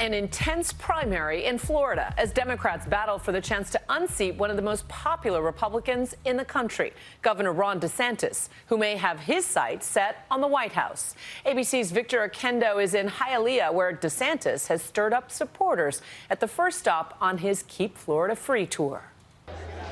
An intense primary in Florida as Democrats battle for the chance to unseat one of the most popular Republicans in the country, Governor Ron DeSantis, who may have his sights set on the White House. ABC's Victor Oquendo is in Hialeah, where DeSantis has stirred up supporters at the first stop on his Keep Florida Free tour.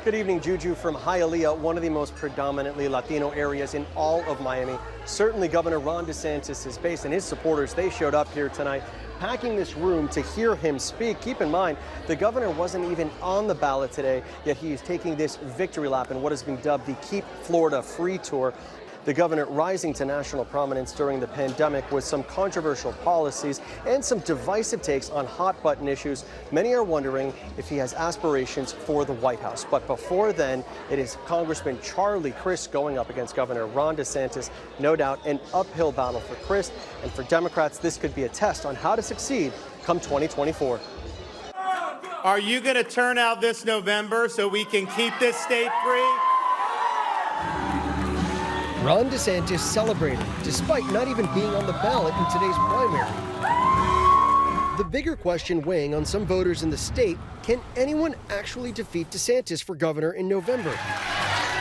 Good evening, Juju, from Hialeah, one of the most predominantly Latino areas in all of Miami. Certainly Governor Ron DeSantis is based, and his supporters, they showed up here tonight, packing this room to hear him speak. Keep in mind, the governor wasn't even on the ballot today, yet he is taking this victory lap in what has been dubbed the Keep Florida Free tour. The governor rising to national prominence during the pandemic with some controversial policies and some divisive takes on hot-button issues. Many are wondering if he has aspirations for the White House. But before then, it is Congressman Charlie Crist going up against Governor Ron DeSantis. No doubt an uphill battle for Crist. And for Democrats, this could be a test on how to succeed come 2024. Are you going to turn out this November so we can keep this state free? Ron DeSantis celebrating, despite not even being on the ballot in today's primary. The bigger question weighing on some voters in the state, can anyone actually defeat DeSantis for governor in November?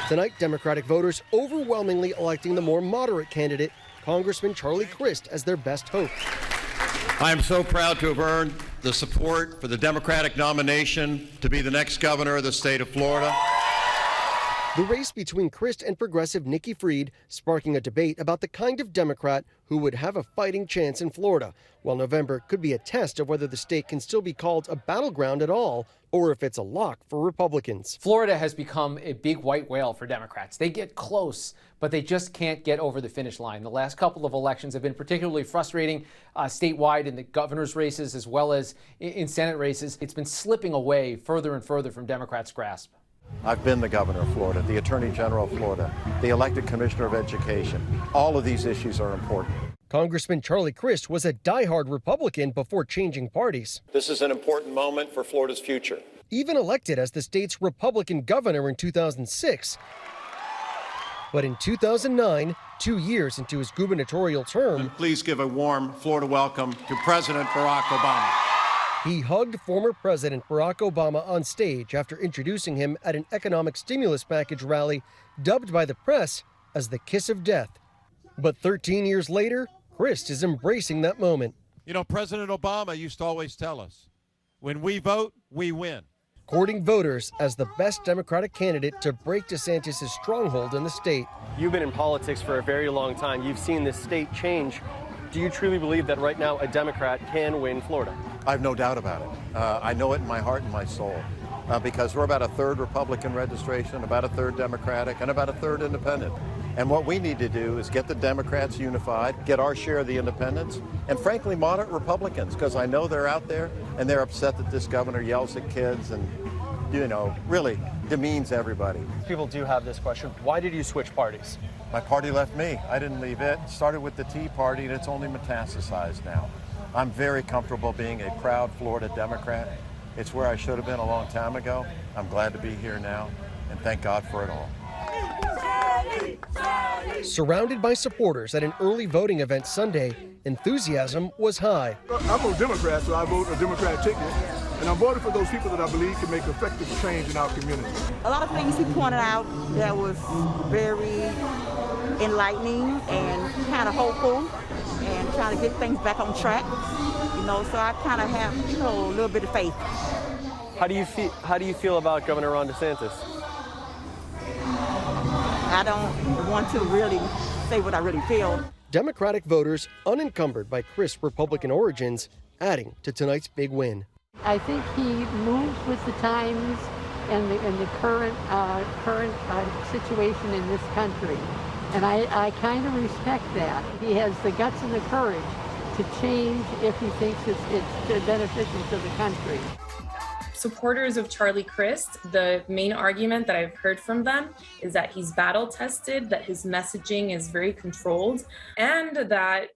Tonight, Democratic voters overwhelmingly electing the more moderate candidate, Congressman Charlie Crist, as their best hope. I am so proud to have earned the support for the Democratic nomination to be the next governor of the state of Florida. The race between Crist and progressive Nikki Fried sparking a debate about the kind of Democrat who would have a fighting chance in Florida, while November could be a test of whether the state can still be called a battleground at all, or if it's a lock for Republicans. Florida has become a big white whale for Democrats. They get close, but they just can't get over the finish line. The last couple of elections have been particularly frustrating statewide in the governor's races as well as in Senate races. It's been slipping away further and further from Democrats' grasp. I've been the governor of Florida, the attorney general of Florida, the elected commissioner of education. All of these issues are important. Congressman Charlie Crist was a diehard Republican before changing parties. This is an important moment for Florida's future. Even elected as the state's Republican governor in 2006. But in 2009, 2 years into his gubernatorial term, And please give a warm Florida welcome to President Barack Obama. He hugged former President Barack Obama on stage after introducing him at an economic stimulus package rally dubbed by the press as the kiss of death. But 13 years later, Crist is embracing that moment. You know, President Obama used to always tell us, when we vote, we win. Courting voters as the best Democratic candidate to break DeSantis' stronghold in the state. You've been in politics for a very long time. You've seen this state change. Do you truly believe that right now a Democrat can win Florida? I have no doubt about it. I know it in my heart and my soul because we're about a third Republican registration, about a third Democratic, and about a third independent. And what we need to do is get the Democrats unified, get our share of the independents, and frankly, moderate Republicans, because I know they're out there and they're upset that this governor yells at kids and, you know, really demeans everybody. People do have this question. Why did you switch parties? My party left me. I didn't leave it. Started with the Tea Party, and it's only metastasized now. I'm very comfortable being a proud Florida Democrat. It's where I should have been a long time ago. I'm glad to be here now, and thank God for it all. Surrounded by supporters at an early voting event Sunday, enthusiasm was high. I'm a Democrat, so I vote a Democratic ticket, and I'm voting for those people that I believe can make effective change in our community. A lot of things he pointed out that was very enlightening and kind of hopeful, and trying to get things back on track, you know, so I kind of have, you know, a little bit of faith. How do you feel about Governor Ron DeSantis? I don't want to really say what I really feel. Democratic voters unencumbered by Crist's Republican origins, adding to tonight's big win. I think he moves with the times and the current situation in this country. And I kind of respect that. He has the guts and the courage to change if he thinks it's beneficial to the country. Supporters of Charlie Crist, the main argument that I've heard from them is that he's battle tested, that his messaging is very controlled, and that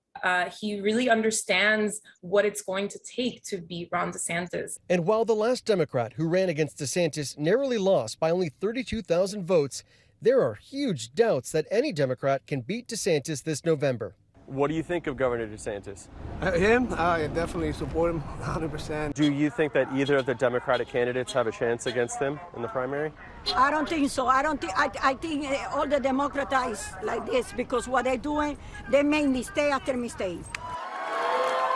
he really understands what it's going to take to beat Ron DeSantis. And while the last Democrat who ran against DeSantis narrowly lost by only 32,000 votes, there are huge doubts that any Democrat can beat DeSantis this November. What do you think of Governor DeSantis? Him, I definitely support him 100%. Do you think that either of the Democratic candidates have a chance against him in the primary? I don't think so. I think all the Democrats like this because what they're doing, they make mistake after mistake.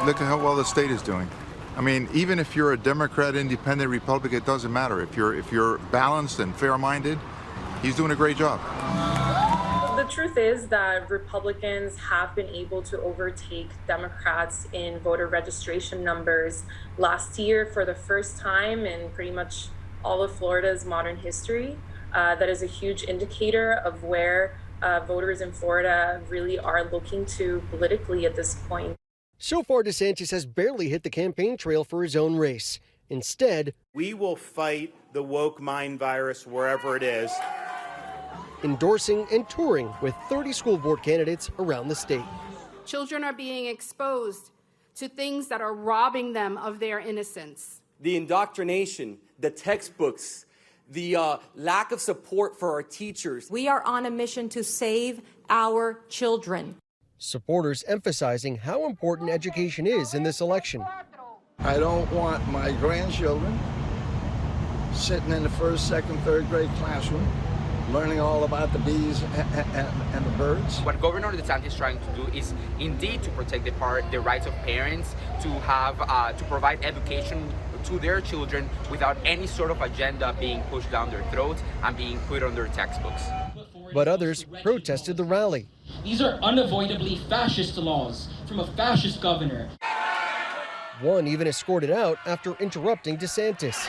Look at how well the state is doing. I mean, even if you're a Democrat, Independent, Republican, it doesn't matter. If you're balanced and fair-minded, he's doing a great job. The truth is that Republicans have been able to overtake Democrats in voter registration numbers last year for the first time in pretty much all of Florida's modern history. That is a huge indicator of where voters in Florida really are looking to politically at this point. So far, DeSantis has barely hit the campaign trail for his own race. Instead, we will fight the woke mind virus wherever it is. Endorsing and touring with 30 school board candidates around the state. Children are being exposed to things that are robbing them of their innocence. The indoctrination, the textbooks, the lack of support for our teachers. We are on a mission to save our children. Supporters emphasizing how important education is in this election. I don't want my grandchildren sitting in the first, second, third grade classroom learning all about the bees and the birds. What Governor DeSantis is trying to do is indeed to protect the rights of parents to have to provide education to their children without any sort of agenda being pushed down their throats and being put on their textbooks. But others protested the rally. These are unavoidably fascist laws from a fascist governor. One even escorted out after interrupting DeSantis.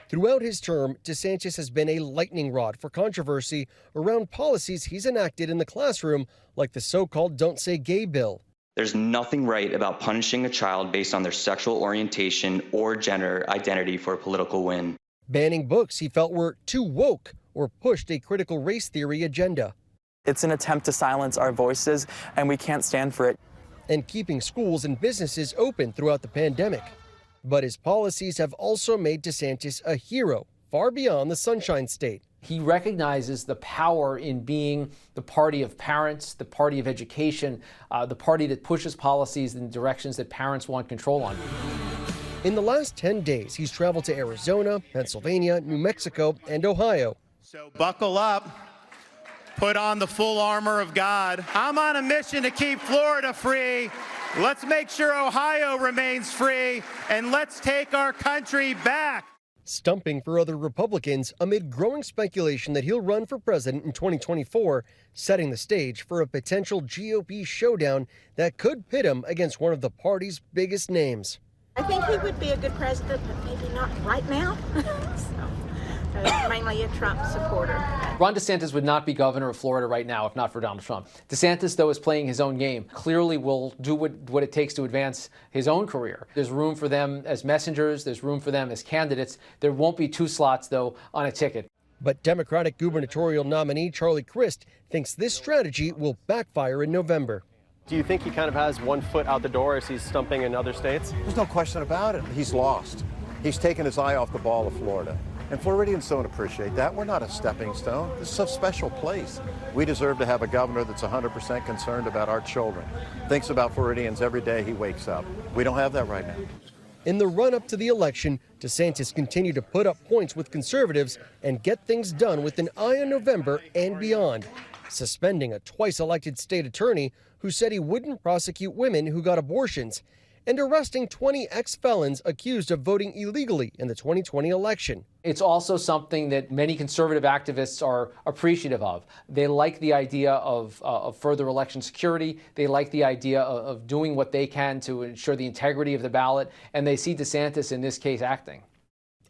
Throughout his term, DeSantis has been a lightning rod for controversy around policies he's enacted in the classroom, like the so-called Don't Say Gay bill. There's nothing right about punishing a child based on their sexual orientation or gender identity for a political win. Banning books he felt were too woke or pushed a critical race theory agenda. It's an attempt to silence our voices, and we can't stand for it. And keeping schools and businesses open throughout the pandemic. But his policies have also made DeSantis a hero, far beyond the Sunshine State. He recognizes the power in being the party of parents, the party of education, the party that pushes policies in directions that parents want control on. In the last 10 days, he's traveled to Arizona, Pennsylvania, New Mexico, and Ohio. So buckle up, put on the full armor of God. I'm on a mission to keep Florida free. Let's make sure Ohio remains free, and let's take our country back. Stumping for other Republicans amid growing speculation that he'll run for president in 2024, setting the stage for a potential GOP showdown that could pit him against one of the party's biggest names. I think he would be a good president, but maybe not right now. Mainly a Trump supporter. Ron DeSantis would not be governor of Florida right now if not for Donald Trump. DeSantis, though, is playing his own game. Clearly will do what it takes to advance his own career. There's room for them as messengers. There's room for them as candidates. There won't be two slots, though, on a ticket. But Democratic gubernatorial nominee Charlie Crist thinks this strategy will backfire in November. Do you think he kind of has one foot out the door as he's stumping in other states? There's no question about it. He's lost. He's taken his eye off the ball of Florida. And Floridians don't appreciate that. We're not a stepping stone. This is a special place. We deserve to have a governor that's 100% concerned about our children, thinks about Floridians every day he wakes up. We don't have that right now. In the run-up to the election, DeSantis continued to put up points with conservatives and get things done with an eye on November and beyond, suspending a twice-elected state attorney who said he wouldn't prosecute women who got abortions, and arresting 20 ex-felons accused of voting illegally in the 2020 election. It's also something that many conservative activists are appreciative of. They like the idea of further election security. They like the idea of doing what they can to ensure the integrity of the ballot, and they see DeSantis in this case acting.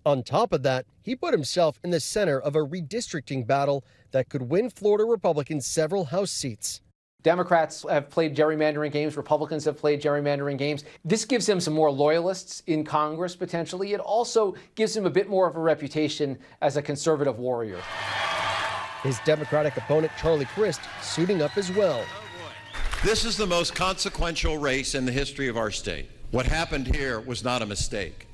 On top of that, he put himself in the center of a redistricting battle that could win Florida Republicans several House seats. Democrats have played gerrymandering games. Republicans have played gerrymandering games. This gives him some more loyalists in Congress, potentially. It also gives him a bit more of a reputation as a conservative warrior. His Democratic opponent, Charlie Crist, suiting up as well. This is the most consequential race in the history of our state. What happened here was not a mistake.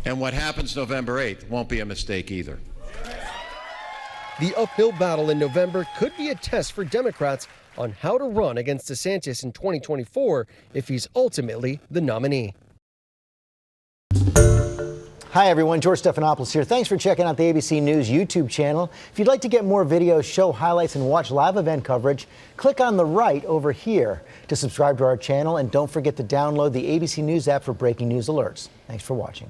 And what happens November 8th won't be a mistake either. The uphill battle in November could be a test for Democrats on how to run against DeSantis in 2024 if he's ultimately the nominee. Hi, everyone. George Stephanopoulos here. Thanks for checking out the ABC News YouTube channel. If you'd like to get more videos, show highlights, and watch live event coverage, click on the right over here to subscribe to our channel. And don't forget to download the ABC News app for breaking news alerts. Thanks for watching.